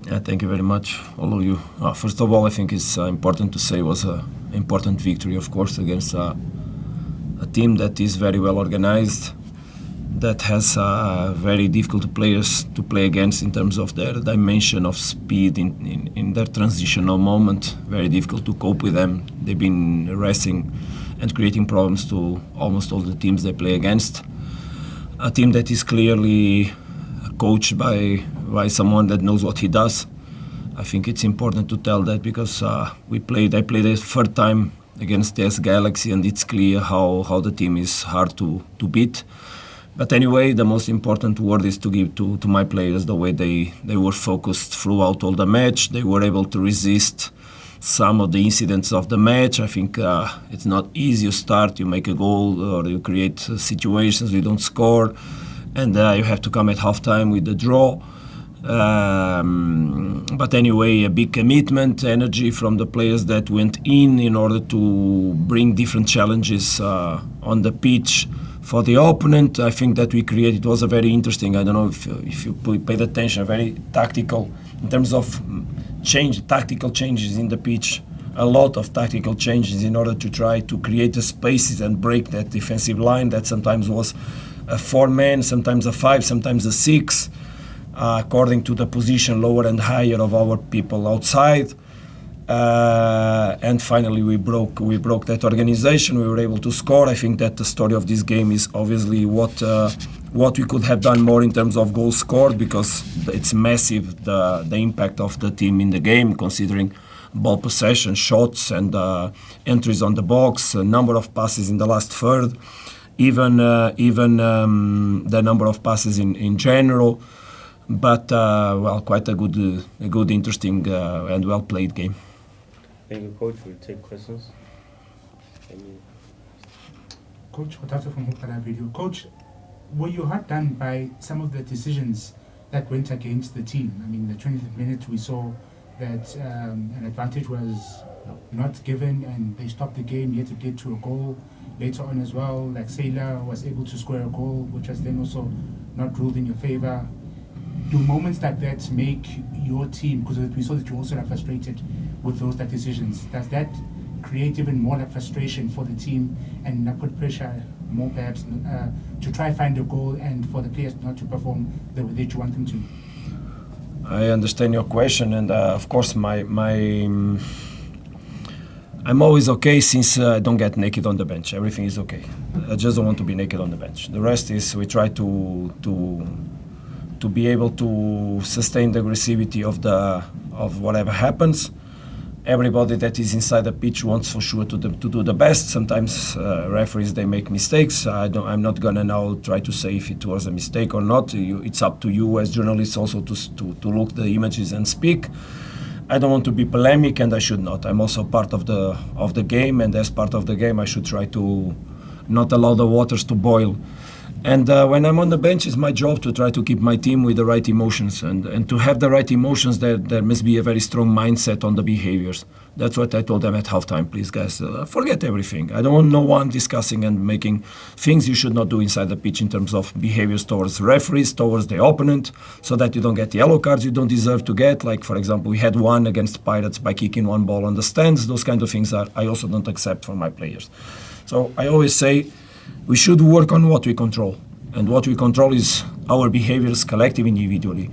Yeah, thank you very much, all of you. First of all, I think it's important to say it was an important victory, of course, against a team that is very well organized, that has very difficult players to play against in terms of their dimension of speed in their transitional moment. Very difficult to cope with them. They've been racing and creating problems to almost all the teams they play against. A team that is clearly coached by someone that knows what he does. I think it's important to tell that because I played the third time against TS Galaxy, and it's clear how the team is hard to beat. But anyway, the most important word is to give to my players the way they were focused throughout all the match. They were able to resist some of the incidents of the match. I think it's not easy. You start, you make a goal, or you create situations, you don't score, and you have to come at halftime with the draw. But anyway, a big commitment, energy from the players that went in order to bring different challenges on the pitch for the opponent. I think that we created, it was a very interesting, I don't know if you paid attention, very tactical in terms of tactical changes in the pitch. A lot of tactical changes in order to try to create the spaces and break that defensive line that sometimes was a 4-man, sometimes a 5, sometimes a 6, according to the position lower and higher of our people outside. And finally we broke that organization. We were able to score. I think that the story of this game is obviously what we could have done more in terms of goals scored, because it's massive the impact of the team in the game, considering ball possession, shots, and entries on the box, a number of passes in the last third, even the number of passes in general. But quite a good, interesting, and well played game. Thank you, Coach. We'll take questions. Coach Kotato from Hopala Video. Coach, were you hard done by some of the decisions that went against the team? I mean, the 20th minute we saw that an advantage was not given and they stopped the game, yet it led to a goal later on as well. Like Sailor was able to score a goal, which was then also not ruled in your favor. Do moments like that make your team, because we saw that you also are frustrated with those decisions, does that create even more frustration for the team and put pressure more perhaps to try find a goal and for the players not to perform the way that you want them to? I understand your question, and of course I'm always okay since I don't get naked on the bench. Everything is okay. I just don't want to be naked on the bench. The rest is we try to be able to sustain the aggressivity of whatever happens. Everybody that is inside the pitch wants for sure to do the best. Sometimes referees, they make mistakes. I'm not gonna now try to say if it was a mistake or not. It's up to you as journalists also to look the images and speak. I don't want to be polemic, and I should not. I'm also part of the game, and as part of the game I should try to not allow the waters to boil. And when I'm on the bench, it's my job to try to keep my team with the right emotions. And to have the right emotions, there must be a very strong mindset on the behaviors. That's what I told them at halftime. Please, guys, forget everything. I don't want no one discussing and making things you should not do inside the pitch in terms of behaviors towards referees, towards the opponent, so that you don't get yellow cards you don't deserve to get. Like, for example, we had one against Pirates by kicking one ball on the stands. Those kind of things I also don't accept from my players. So I always say, we should work on what we control. And what we control is our behaviors, collective, individually.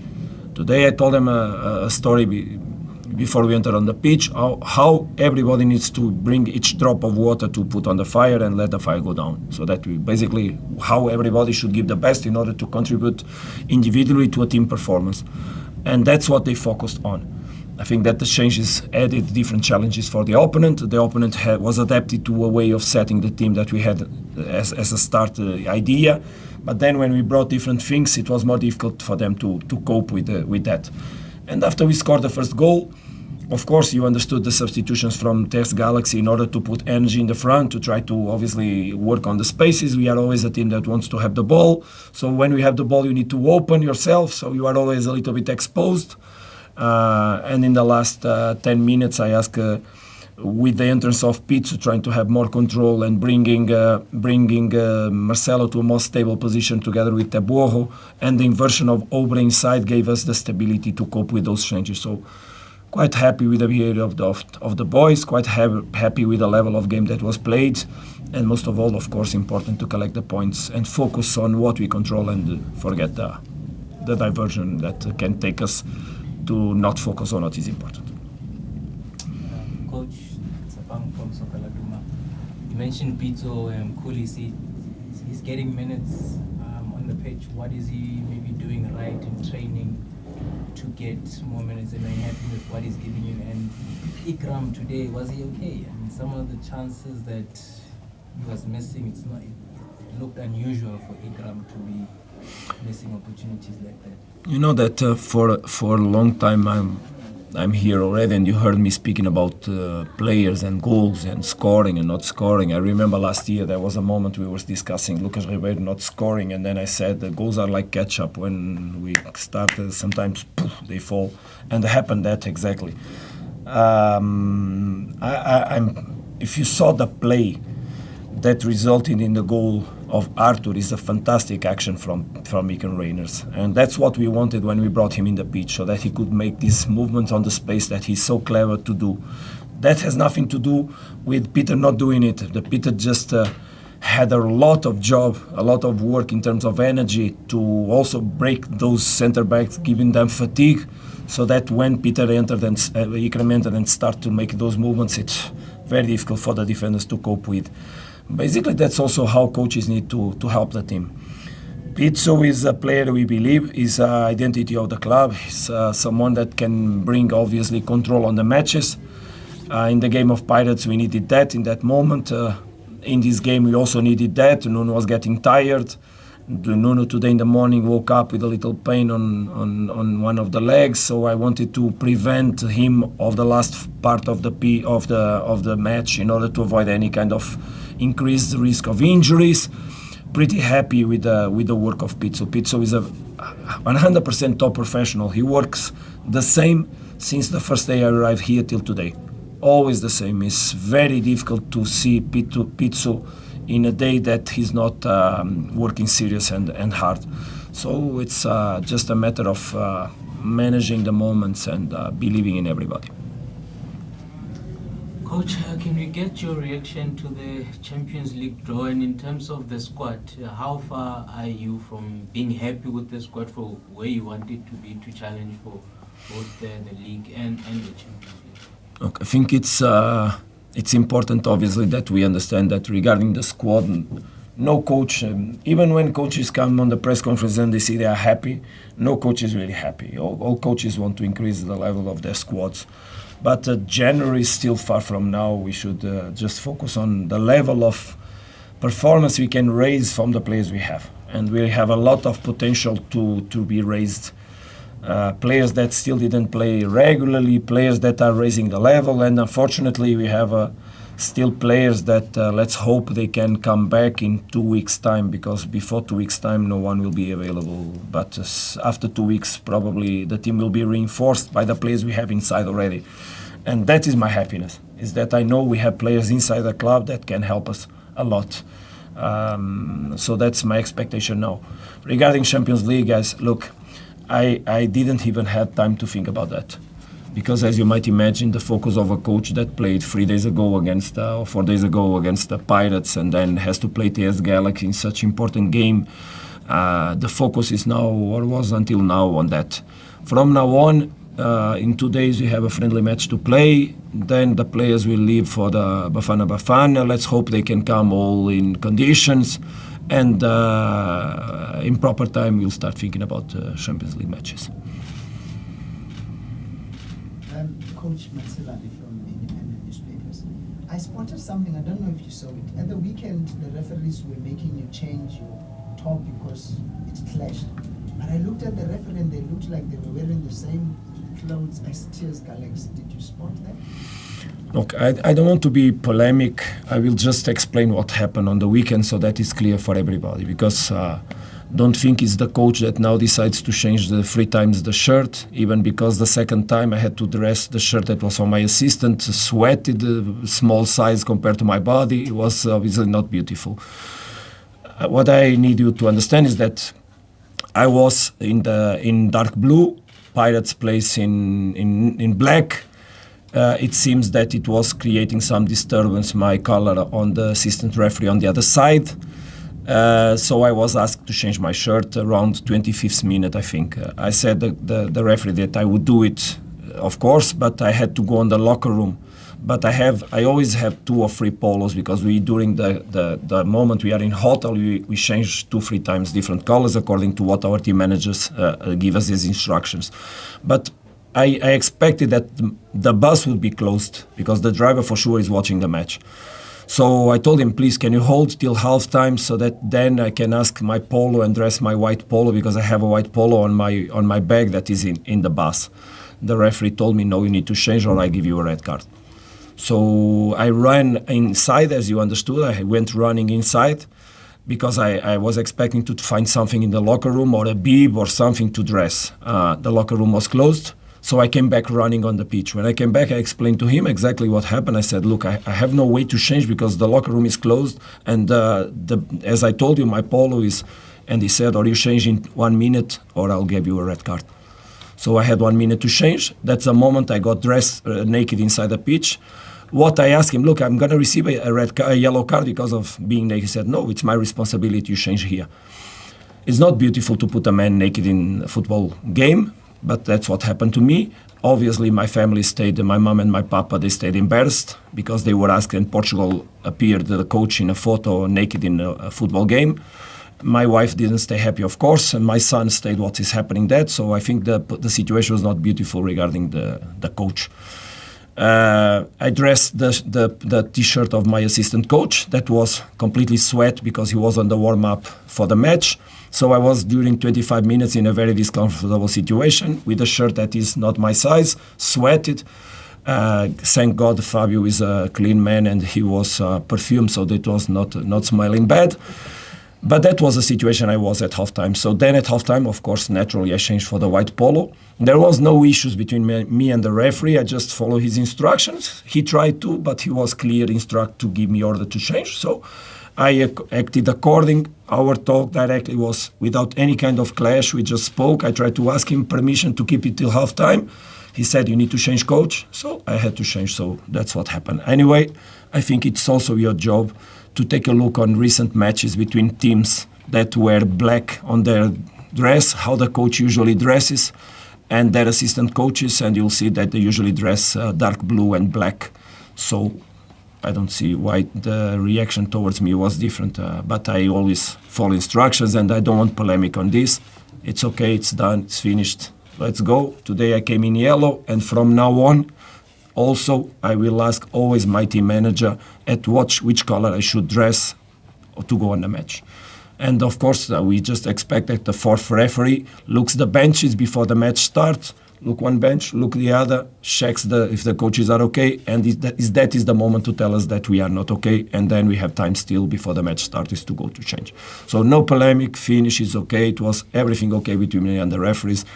Today I told them a story before we enter on the pitch, how everybody needs to bring each drop of water to put on the fire and let the fire go down. So that we basically, how everybody should give the best in order to contribute individually to a team performance. And that's what they focused on. I think that the changes added different challenges for the opponent. The opponent was adapted to a way of setting the team that we had as a start idea. But then when we brought different things, it was more difficult for them to cope with that. And after we scored the first goal, of course, you understood the substitutions from TS Galaxy in order to put energy in the front, to try to obviously work on the spaces. We are always a team that wants to have the ball. So when we have the ball, you need to open yourself. So you are always a little bit exposed. And in the last 10 minutes, I asked with the entrance of Pizzo trying to have more control and bringing Marcelo to a more stable position together with Teboho, and the inversion of Obre inside gave us the stability to cope with those changes. So quite happy with the behavior of the boys, quite happy with the level of game that was played, and most of all, of course, important to collect the points and focus on what we control and forget the diversion that can take us to not focus on what is important. Coach Sapang from Sokaladuma, you mentioned Pito Kulisi. He's getting minutes on the pitch. What is he maybe doing right in training to get more minutes? Am I happy with what he's giving you? And Ikram today, was he okay? I mean, some of the chances that he was missing, it looked unusual for Ikram to be missing opportunities like that. You know that for a long time I'm here already, and you heard me speaking about players and goals and scoring and not scoring. I remember last year there was a moment we were discussing Lucas Ribeiro not scoring, and then I said the goals are like ketchup. When we start, sometimes poof, they fall, and it happened that exactly. If you saw the play that resulted in the goal of Arthur, is a fantastic action from Miguel Rayners, and that's what we wanted when we brought him in the pitch, so that he could make these movements on the space that he's so clever to do. That has nothing to do with Peter not doing it. The Peter just had a lot of job, a lot of work in terms of energy to also break those center backs, giving them fatigue, so that when Peter entered and Ikram entered and start to make those movements, it's very difficult for the defenders to cope with. Basically, that's also how coaches need to help the team. Pizzo is a player we believe is an identity of the club. He's someone that can bring, obviously, control on the matches. In the game of Pirates, we needed that in that moment. In this game, we also needed that. Nuno was getting tired. Nuno today in the morning woke up with a little pain on one of the legs, so I wanted to prevent him of the last part of the match in order to avoid any kind of increased risk of injuries. Pretty happy with the work of Pizzo. Pizzo is a 100% top professional. He works the same since the first day I arrived here till today. Always the same. It's very difficult to see Pizzo in a day that he's not working serious and hard. So it's just a matter of managing the moments and believing in everybody. Coach, can we get your reaction to the Champions League draw? And in terms of the squad, how far are you from being happy with the squad for where you want it to be to challenge for both the league and the Champions League? Look, I think it's important, obviously, that we understand that regarding the squad, no coach, even when coaches come on the press conference and they say they are happy, no coach is really happy. All coaches want to increase the level of their squads. But January is still far from now. We should just focus on the level of performance we can raise from the players we have. And we have a lot of potential to be raised. Players that still didn't play regularly, players that are raising the level, and unfortunately we have still players that let's hope they can come back in 2 weeks' time, because before 2 weeks' time no one will be available. But after 2 weeks probably the team will be reinforced by the players we have inside already. And that is my happiness, is that I know we have players inside the club that can help us a lot. So that's my expectation now. Regarding Champions League, guys, look, I didn't even have time to think about that, because as you might imagine, the focus of a coach that played 3 days ago against or 4 days ago against the Pirates and then has to play TS Galaxy in such important game, the focus is now, or was until now, on that. From now on, in 2 days we have a friendly match to play. Then the players will leave for the Bafana. Let's hope they can come all in conditions. And in proper time, we'll start thinking about Champions League matches. Coach Matsilani from the independent newspapers. I spotted something, I don't know if you saw it. At the weekend, the referees were making you change your top because it clashed. But I looked at the referee and they looked like they were wearing the same clothes as TS Galaxy. Did you spot that? Look, I don't want to be polemic. I will just explain what happened on the weekend so that is clear for everybody. Because don't think it's the coach that now decides to change the 3 times the shirt, even because the second time I had to dress the shirt that was on my assistant, sweated, small size compared to my body. It was obviously not beautiful. What I need you to understand is that I was in dark blue, Pirates plays in black. It seems that it was creating some disturbance, my color, on the assistant referee on the other side. So I was asked to change my shirt around 25th minute, I think. I said the referee that I would do it, of course, but I had to go in the locker room. But I always have 2 or 3 polos, because during the moment we are in hotel, we change 2-3 times different colors according to what our team managers give us as instructions. But I expected that the bus would be closed, because the driver for sure is watching the match. So I told him, please, can you hold till halftime so that then I can ask my polo and dress my white polo, because I have a white polo on my bag that is in the bus. The referee told me, no, you need to change or I give you a red card. So I ran inside, as you understood. I went running inside because I was expecting to find something in the locker room, or a bib or something to dress. The locker room was closed. So I came back running on the pitch. When I came back, I explained to him exactly what happened. I said, look, I have no way to change because the locker room is closed. And as I told you, my polo is... And he said, or you change in 1 minute or I'll give you a red card. So I had 1 minute to change. That's the moment I got dressed naked inside the pitch. What I asked him, look, I'm going to receive a yellow card because of being naked. He said, no, it's my responsibility, you change here. It's not beautiful to put a man naked in a football game, but that's what happened to me. Obviously, my family stayed, my mom and my papa, they stayed embarrassed because they were asked, and Portugal appeared the coach in a photo naked in a football game. My wife didn't stay happy, of course, and my son stayed what is happening there. So I think the situation was not beautiful regarding the coach. I dressed the T-shirt of my assistant coach that was completely sweat because he was on the warm-up for the match. So I was during 25 minutes in a very discomfortable situation with a shirt that is not my size, sweated. Thank God Fabio is a clean man and he was perfumed, so that was not smelling bad. But that was the situation I was at halftime. So then at halftime, of course, naturally I changed for the white polo. There was no issues between me and the referee. I just followed his instructions. He tried to, but he was clear instruct to give me order to change. So I acted according. Our talk directly was without any kind of clash. We just spoke. I tried to ask him permission to keep it till halftime. He said, you need to change, coach. So I had to change. So that's what happened. Anyway, I think it's also your job to take a look on recent matches between teams that wear black on their dress, how the coach usually dresses, and their assistant coaches, and you'll see that they usually dress dark blue and black. So I don't see why the reaction towards me was different, but I always follow instructions and I don't want polemic on this. It's okay, it's done, it's finished. Let's go. Today I came in yellow, and from now on, also, I will ask always my team manager at which color I should dress to go on the match. And of course, we just expect that the fourth referee looks the benches before the match starts. Look one bench, look the other, checks if the coaches are okay, and that is the moment to tell us that we are not okay, and then we have time still before the match starts to go to change. So no polemic, finish is okay. It was everything okay between me and the referees,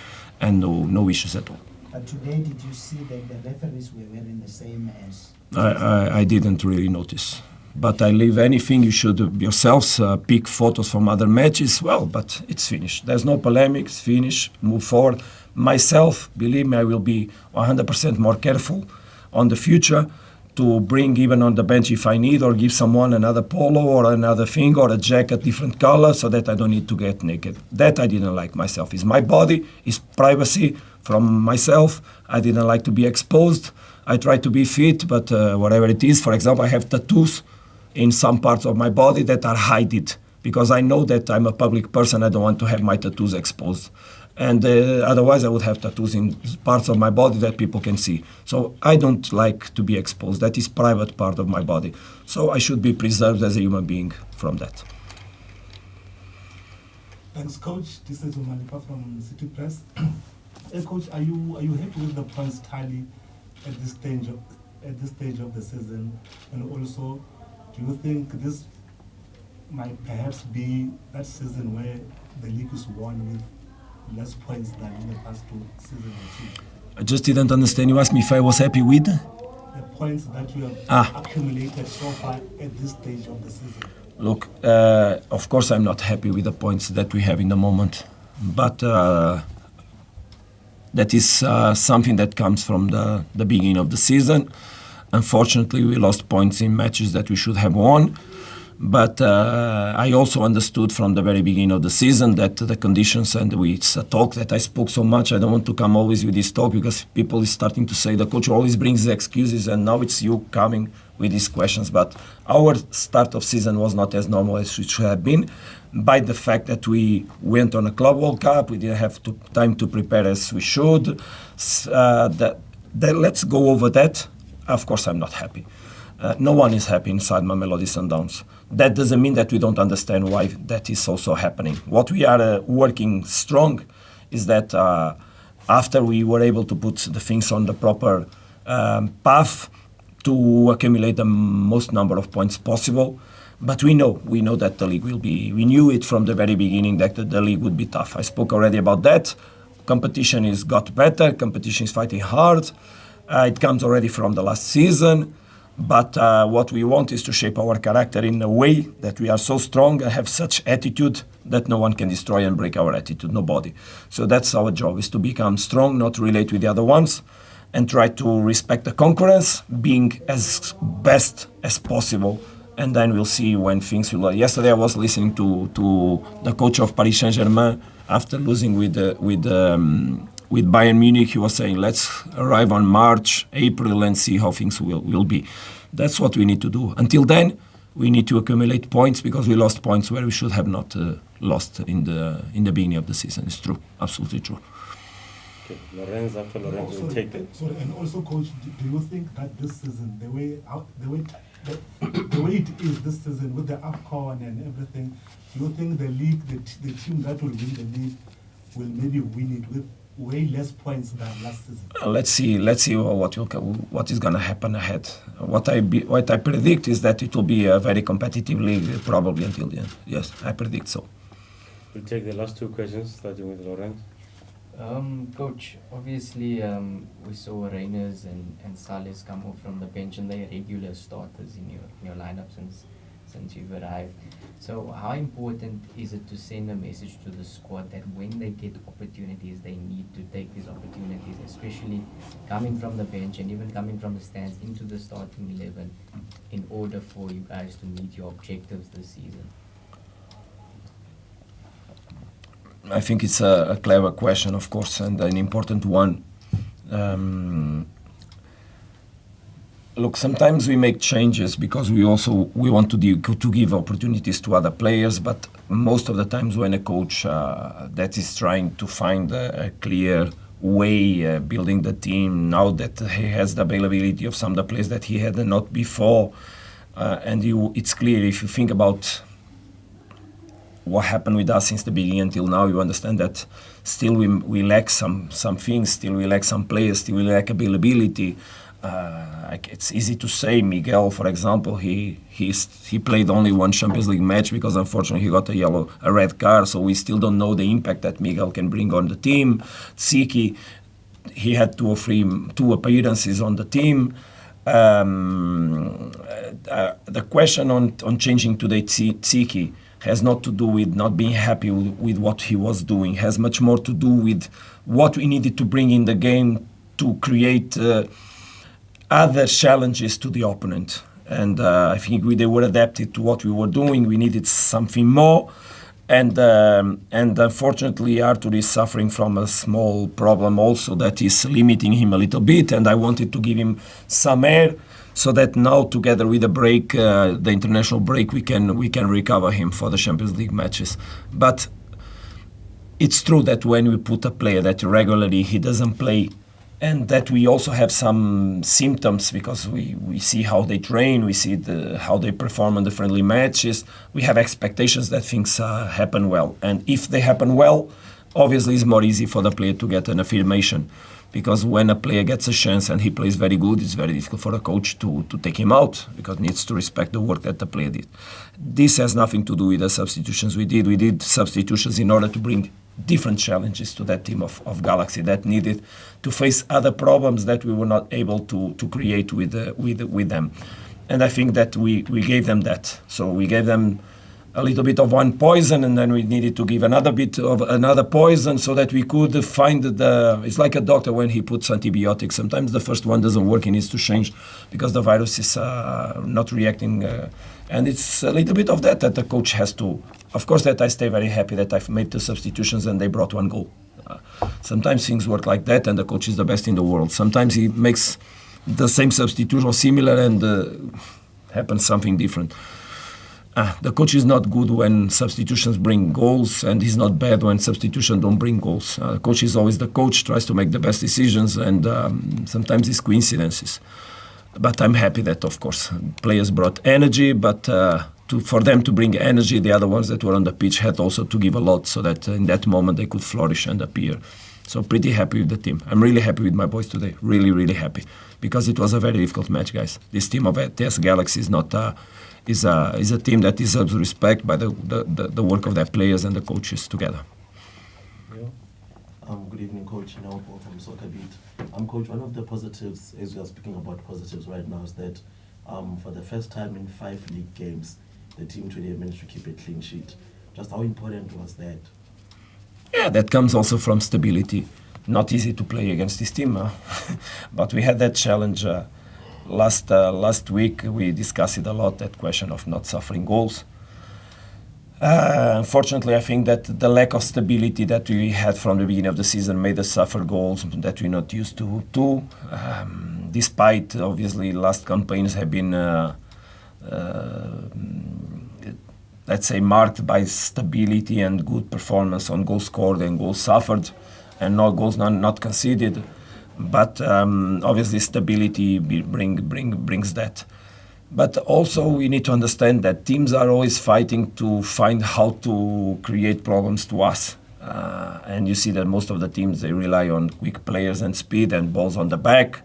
and no issues at all. But today, did you see that the referees were wearing the same as? I didn't really notice. But I leave anything, you should yourselves pick photos from other matches. Well, but it's finished. There's no polemics, finish, move forward. Myself, believe me, I will be 100% more careful on the future to bring even on the bench if I need, or give someone another polo or another thing or a jacket, different color, so that I don't need to get naked. That I didn't like myself. It's my body, it's privacy from myself. I didn't like to be exposed. I try to be fit, but whatever it is, for example, I have tattoos in some parts of my body that are hidden because I know that I'm a public person. I don't want to have my tattoos exposed. And otherwise I would have tattoos in parts of my body that people can see. So I don't like to be exposed. That is private part of my body. So I should be preserved as a human being from that. Thanks, Coach. This is Umalipa from City Press. Hey, Coach, are you happy with the points tally at this stage of the season? And also, do you think this might perhaps be that season where the league is won with less points than in the past two seasons? I just didn't understand. You asked me if I was happy with. The points that you have accumulated so far at this stage of the season. Look, of course I'm not happy with the points that we have in the moment, but that is something that comes from the beginning of the season. Unfortunately, we lost points in matches that we should have won. But I also understood from the very beginning of the season that the conditions, and it's a talk that I spoke so much, I don't want to come always with this talk because people is starting to say the coach always brings the excuses and now it's you coming with these questions. But our start of season was not as normal as it should have been by the fact that we went on a Club World Cup, we didn't have time to prepare as we should. Let's go over that. Of course, I'm not happy. No one is happy inside Mamelodi Sundowns. That doesn't mean that we don't understand why that is also happening. What we are working strong is that after we were able to put the things on the proper path to accumulate the most number of points possible, but we know that the league will be, we knew it from the very beginning that the league would be tough. I spoke already about that. Competition is got better, competition is fighting hard. It comes already from the last season. But what we want is to shape our character in a way that we are so strong and have such attitude that no one can destroy and break our attitude, nobody. So that's our job, is to become strong, not relate with the other ones, and try to respect the concurrence, being as best as possible. And then we'll see when things will... Yesterday I was listening to the coach of Paris Saint-Germain after losing with Bayern Munich. He was saying, let's arrive on March, April, and see how things will be. That's what we need to do. Until then, we need to accumulate points because we lost points where we should have not lost in the beginning of the season. It's true, absolutely true. Okay, Lorenz, after Lorenz will take it. Sorry, and also, coach, do you think that this season, the way it is this season with the AFCON and everything, do you think the league, the team that will win the league, will maybe win it with way less points than last season? Let's see what is going to happen ahead. What I predict is that it will be a very competitive league probably until the end. Yes, I predict so. We'll take the last two questions, starting with Lorenz. Coach, obviously we saw Rayners and Salis come off from the bench, and they're regular starters in your lineup since you've arrived. So how important is it to send a message to the squad that when they get opportunities, they need to take these opportunities, especially coming from the bench and even coming from the stands into the starting 11, in order for you guys to meet your objectives this season? I think it's a clever question, of course, and an important one. Look, sometimes we make changes because we want to give opportunities to other players, but most of the times when a coach that is trying to find a clear way building the team, now that he has the availability of some of the players that he had not before, it's clear if you think about what happened with us since the beginning until now, you understand that still we lack some things, still we lack some players, still we lack availability. It's easy to say Miguel, for example, he played only one Champions League match because unfortunately he got a red card, so we still don't know the impact that Miguel can bring on the team. Tsiki, he had two appearances on the team. The question on changing today Tsiki has not to do with not being happy with what he was doing, has much more to do with what we needed to bring in the game to create other challenges to the opponent. And I think they were adapted to what we were doing. We needed something more. And unfortunately, Arthur is suffering from a small problem also that is limiting him a little bit. And I wanted to give him some air so that now, together with the break, the international break, we can recover him for the Champions League matches. But it's true that when we put a player that regularly he doesn't play, and that we also have some symptoms because we see how they train, we see how they perform in the friendly matches. We have expectations that things happen well. And if they happen well, obviously it's more easy for the player to get an affirmation. because when a player gets a chance and he plays very good, it's very difficult for a coach to take him out, because needs to respect the work that the player did. This has nothing to do with the substitutions we did. We did substitutions in order to bring different challenges to that team of Galaxy that needed to face other problems that we were not able to create with them. And I think that we gave them that. So we gave them a little bit of one poison, and then we needed to give another bit of another poison so that we could find it's like a doctor when he puts antibiotics. Sometimes the first one doesn't work, he needs to change because the virus is not reacting. And it's a little bit of that the coach has to. Of course, that I stay very happy that I've made the substitutions and they brought one goal. Sometimes things work like that, and the coach is the best in the world. Sometimes he makes the same substitution or similar, and happens something different. The coach is not good when substitutions bring goals, and he's not bad when substitutions don't bring goals. The coach is always the coach, tries to make the best decisions, and sometimes it's coincidences. But I'm happy that, of course, players brought energy, but for them to bring energy, the other ones that were on the pitch had also to give a lot so that in that moment they could flourish and appear. So pretty happy with the team. I'm really happy with my boys today, really, really happy, because it was a very difficult match, guys. This team of TS Galaxy is not... is a team that deserves respect by the work of their players and the coaches together. Good evening, Coach. Now from Soccer Beat. Coach, one of the positives, as we are speaking about positives right now, is that for the first time in 5 league games, the team today managed to keep a clean sheet. Just how important was that? Yeah, that comes also from stability. Not easy to play against this team, but we had that challenge. Last week we discussed it a lot, that question of not suffering goals. Unfortunately, I think that the lack of stability that we had from the beginning of the season made us suffer goals that we're not used to. Despite, obviously, last campaigns have been, let's say, marked by stability and good performance on goals scored and goals suffered, and no goals not conceded. But obviously stability brings that. But also we need to understand that teams are always fighting to find how to create problems to us. And you see that most of the teams, they rely on quick players and speed and balls on the back.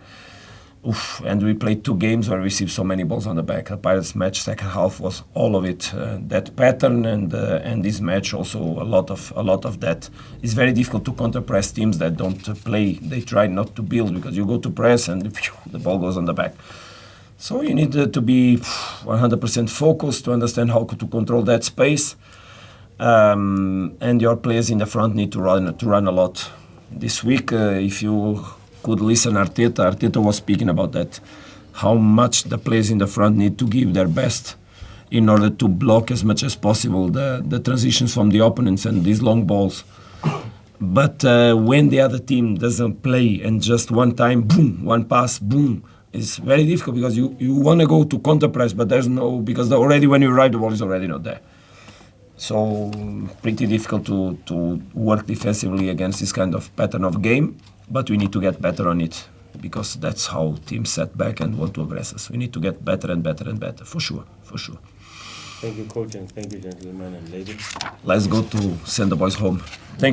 And we played 2 games where we received so many balls on the back. The Pirates match, second half was all of it, that pattern, and this match also a lot of that. It's very difficult to counter-press teams that don't play. They try not to build, because you go to press and the ball goes on the back. So you need to be 100% focused to understand how to control that space. And your players in the front need to run a lot. This week, if you could listen Arteta was speaking about that, how much the players in the front need to give their best in order to block as much as possible the transitions from the opponents and these long balls. But when the other team doesn't play and just one time, boom, one pass, boom, it's very difficult, because you want to go to counter press, but there's no, because already when you ride the ball is already not there. So pretty difficult to work defensively against this kind of pattern of game. But we need to get better on it, because that's how teams set back and want to aggress us. We need to get better and better and better, for sure. Thank you, Coach, and thank you, gentlemen and ladies. Let's go to send the boys home. Thank